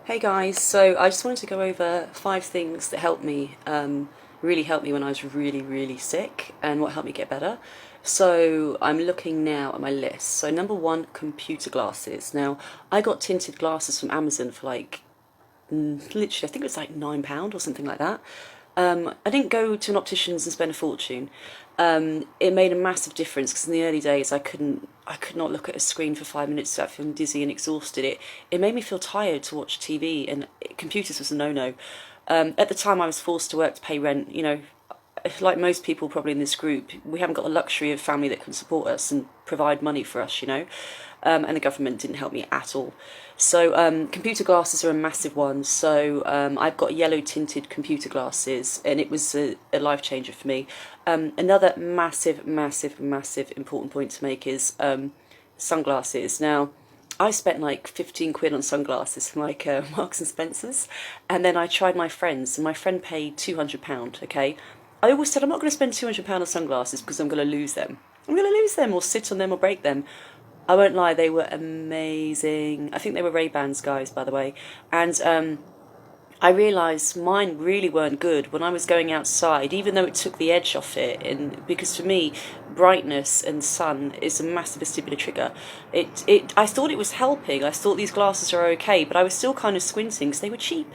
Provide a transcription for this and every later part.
Hey guys, so I just wanted to go over 5 things that helped me, really helped me when I was really, really sick and what helped me get better. So I'm looking now at my list. So number one, computer glasses. Now, I got tinted glasses from Amazon for like, literally, I think it was like £9 or something like that. I didn't go to an optician's and spend a fortune. It made a massive difference because in the early days I could not look at a screen for 5 minutes without feeling dizzy and exhausted. It made me feel tired to watch TV, and computers was a no-no. At the time, I was forced to work to pay rent. Like most people probably in this group, we haven't got the luxury of family that can support us and provide money for us. And the government didn't help me at all. So computer glasses are a massive one. So I've got yellow tinted computer glasses, and it was a life changer for me. Another massive, massive, massive important point to make is sunglasses. Now, I spent like 15 quid on sunglasses from like Marks and Spencer's, and then I tried my friends, and my friend paid £200, okay? I always said I'm not going to spend £200 on sunglasses because I'm going to lose them. I'm going to lose them or sit on them or break them. I won't lie, they were amazing. I think they were Ray-Bans, guys, by the way. And I realised mine really weren't good when I was going outside, even though it took the edge off it. And because for me, brightness and sun is a massive vestibular trigger. I thought it was helping. I thought these glasses are okay, but I was still kind of squinting because they were cheap.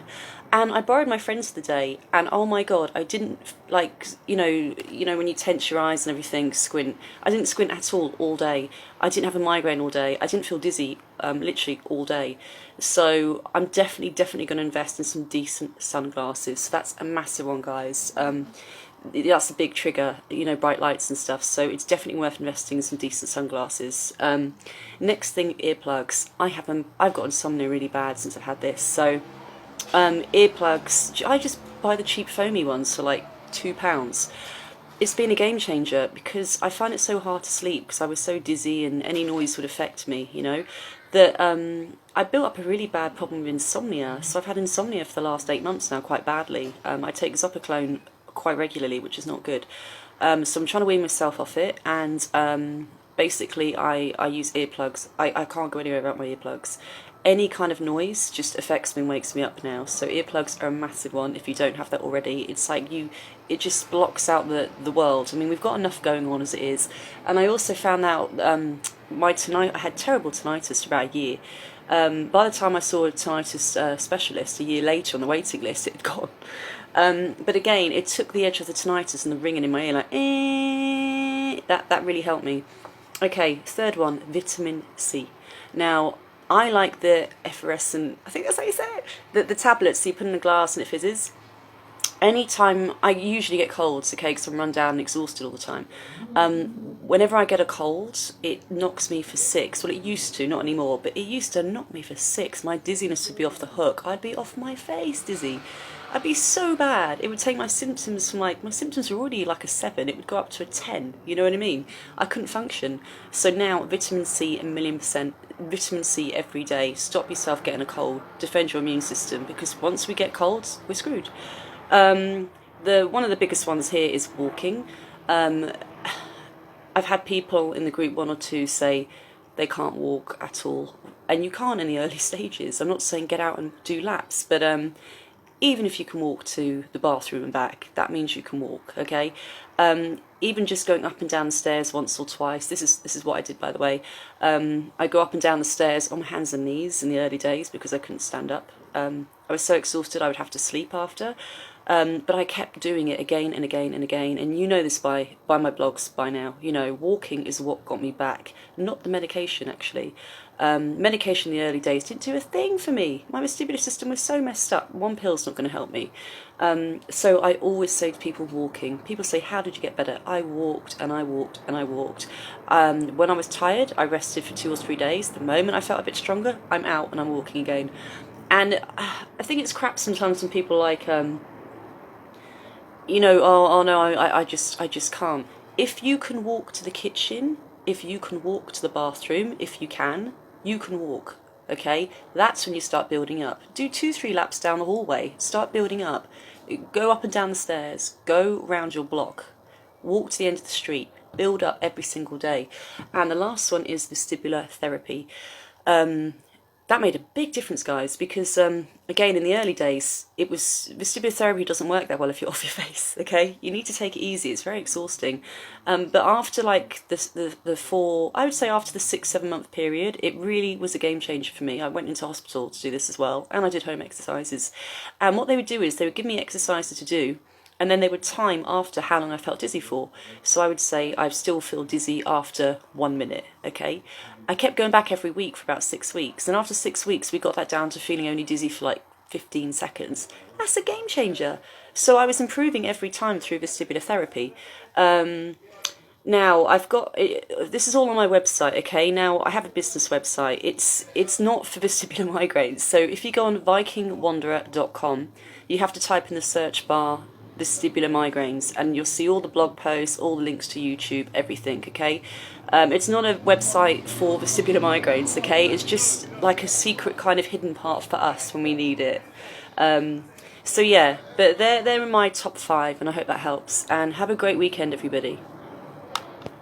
And I borrowed my friends the day, and oh my god, I didn't like when you tense your eyes and everything, squint. I didn't squint at all day. I didn't have a migraine all day. I didn't feel dizzy, literally all day. So I'm definitely going to invest in some decent sunglasses. So that's a massive one, guys. That's a big trigger, bright lights and stuff. So it's definitely worth investing in some decent sunglasses. Next thing, earplugs. I've got insomnia really bad since I've had this. So earplugs, I just buy the cheap foamy ones for like £2. It's been a game changer because I find it so hard to sleep because I was so dizzy and any noise would affect me, that I built up a really bad problem with insomnia. So I've had insomnia for the last 8 months now, quite badly. I take Zopiclone quite regularly, which is not good. So I'm trying to wean myself off it, and basically I use earplugs. I can't go anywhere without my earplugs. Any kind of noise just affects me and wakes me up now. So earplugs are a massive one if you don't have that already. It's like it just blocks out the world. I mean, we've got enough going on as it is. And I also found out I had terrible tinnitus for about a year. By the time I saw a tinnitus specialist a year later on the waiting list, it had gone. But again, it took the edge of the tinnitus and the ringing in my ear, like, that really helped me. Okay, third one, vitamin C. Now, I like the effervescent, I think that's how you say it, the tablets so you put in a glass and it fizzes. Anytime, I usually get colds, okay, because I'm run down and exhausted all the time. Whenever I get a cold, it knocks me for 6. Well, it used to, not anymore, but it used to knock me for 6. My dizziness would be off the hook. I'd be off my face dizzy. I'd be so bad. It would take my symptoms from my symptoms were already like a 7. It would go up to a 10. You know what I mean? I couldn't function. So now, vitamin C, 1,000,000%. Vitamin C every day. Stop yourself getting a cold. Defend your immune system, because once we get colds, we're screwed. One of the biggest ones here is walking. I've had people in the group 1 or 2 say they can't walk at all, and you can't in the early stages. I'm not saying get out and do laps, but even if you can walk to the bathroom and back, that means you can walk, okay? Even just going up and down the stairs once or twice. This is what I did, by the way. I go up and down the stairs on my hands and knees in the early days because I couldn't stand up. I was so exhausted I would have to sleep after. But I kept doing it again and again and again, and you know this by my blogs by now. Walking is what got me back, not the medication, actually. Medication in the early days didn't do a thing for me. My vestibular system was so messed up. One pill's not going to help me. So I always say to people walking. People say, how did you get better? I walked and I walked and I walked. When I was tired, I rested for 2 or 3 days. The moment I felt a bit stronger, I'm out and I'm walking again. And I think it's crap sometimes when people like... oh no, I just can't. If you can walk to the kitchen, if you can walk to the bathroom, if you can walk, okay? That's when you start building up. Do 2-3 laps down the hallway, start building up. Go up and down the stairs, go round your block, walk to the end of the street, build up every single day. And the last one is vestibular therapy. that made a big difference, guys, because again, in the early days, it was vestibular therapy doesn't work that well if you're off your face. Okay, you need to take it easy. It's very exhausting. But after like the four, I would say after the 6-7 month period, it really was a game changer for me. I went into hospital to do this as well, and I did home exercises. And what they would do is they would give me exercises to do, and then they would time after how long I felt dizzy for. So I would say I still feel dizzy after 1 minute, okay? I kept going back every week for about 6 weeks, and after 6 weeks we got that down to feeling only dizzy for like 15 seconds. That's a game changer. So I was improving every time through vestibular therapy. Now I've got this is all on my website. Okay, now I have a business website. It's not for vestibular migraines. So if you go on vikingwanderer.com, you have to type in the search bar vestibular migraines, and you'll see all the blog posts, all the links to YouTube, everything. Okay, it's not a website for vestibular migraines. Okay, it's just like a secret kind of hidden part for us when we need it. So yeah, but they're in my top 5, and I hope that helps. And have a great weekend, everybody.